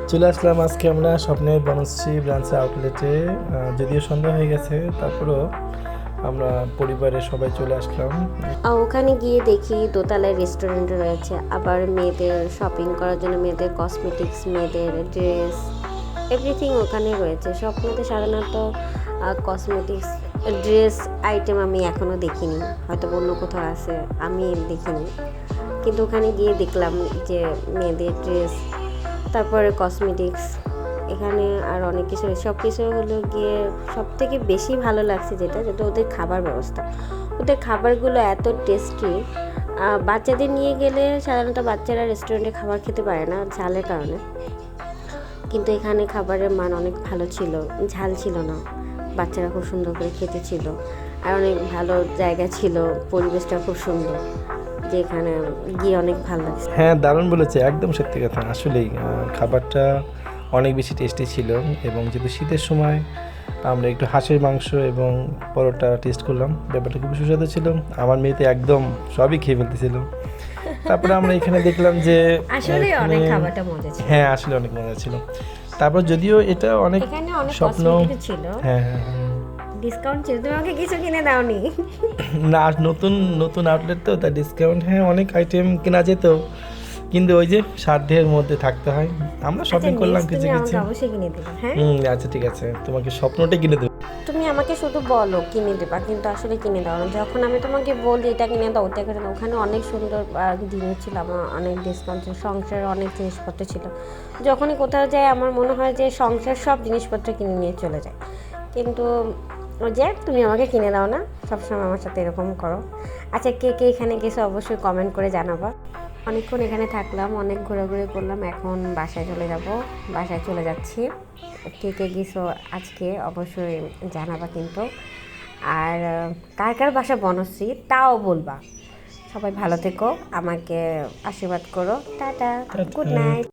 চলে আসলাম আজকে আমরা স্বপ্নের বনশ্রী ব্রাঞ্চ আউটলেটে। যদিও সন্ধ্যা হয়ে গেছে, তারপরেও আমরা পরিবারের সবাই চলে আসলাম। ওখানে গিয়ে দেখি দোতলায় রেস্টুরেন্ট রয়েছে, আবার মেয়েদের শপিং করার জন্য মেয়েদের কসমেটিক্স, মেয়েদের ড্রেস, এভরিথিং ওখানে রয়েছে। স্বপ্নতে সাধারণত কসমেটিক্স, ড্রেস আইটেম আমি এখনও দেখিনি, হয়তো অন্য কোথাও আছে, আমি দেখিনি। কিন্তু ওখানে গিয়ে দেখলাম যে মেয়েদের ড্রেস, তারপরে কসমেটিক্স, এখানে আর অনেক কিছু, সব কিছু হলো গিয়ে সব থেকে বেশি ভালো লাগছে যেটা ওদের খাবার ব্যবস্থা। ওদের খাবারগুলো এত টেস্টি। বাচ্চাদের নিয়ে গেলে সাধারণত বাচ্চারা রেস্টুরেন্টে খাবার খেতে পারে না ঝালের কারণে, কিন্তু এখানে খাবারের মান অনেক ভালো ছিল, ঝাল ছিল না, বাচ্চারা খুব সুন্দর করে খেতে ছিল, আর অনেক ভালো জায়গা ছিল, পরিবেশটা খুব সুন্দর, যে এখানে গিয়ে অনেক ভালো লাগছে। হ্যাঁ, দারুণ বলেছে, একদম সত্যি কথা। আসলেই খাবারটা অনেক বেশি টেস্টি ছিল, এবং যেহেতু শীতের সময় আমরা একটু হাঁসের মাংস এবং পরোটা টেস্ট করলাম, ব্যাপারটা খুবই সুস্বাদু ছিল। আমার মেয়ে তো একদম সবই খেয়ে ফেলতেছিল। তারপরে আমরা এখানে দেখলাম যে আসলে এখানে- অনেক খাবারটা মজা ছিল। হ্যাঁ, আসলে অনেক মজা ছিল। তারপর যদিও এটা অনেক এখানে অনেক স্বপ্ন। কসমেটিক ছিল, হ্যাঁ হ্যাঁ হ্যাঁ। ডিসকাউন্ট ছিল, তুমি আমাকে কিছু কিনে দাওনি। না, নতুন নতুন আউটলেট তো, তার ডিসকাউন্ট, হ্যাঁ অনেক আইটেম কেনা যেত, কিন্তু ওই যে সাধ্যের মধ্যে থাকতে হয়। আমরা শপিং করলাম নেক্সট কিছু তুমি কিছু। আমাকে অবশ্যই কিনে দেবে, হ্যাঁ। আচ্ছা ঠিক আছে, তোমাকে স্বপ্নটাই কিনে দেবো। তুমি আমাকে শুধু বলো কিনে দেবা, কিন্তু আসলে কিনে দাও না। যখন আমি তোমাকে বলি এটা কিনে দাও, ওটা কিনে দাও, ওখানে অনেক সুন্দর জিনিস ছিল, আমার অনেক ডিসকাউন্ট ছিল, সংসারের অনেক জিনিসপত্র ছিল। যখনই কোথাও যাই আমার মনে হয় যে সংসার সব জিনিসপত্র কিনে নিয়ে চলে যায়, কিন্তু ওই যে তুমি আমাকে কিনে দাও না, সবসময় আমার সাথে এরকম করো। আচ্ছা, কে কে এখানে গেছে অবশ্যই কমেন্ট করে জানাবা। অনেকক্ষণ এখানে থাকলাম, অনেক ঘোরাঘুরি করলাম, এখন বাসায় চলে যাব, বাসায় চলে যাচ্ছি। কে কে গেছো আজকে অবশ্যই জানাবা কিন্তু। আর কার কার বাসা বনশ্রী তাও বলবা। সবাই ভালো থেকো, আমাকে আশীর্বাদ করো। Tata, good night.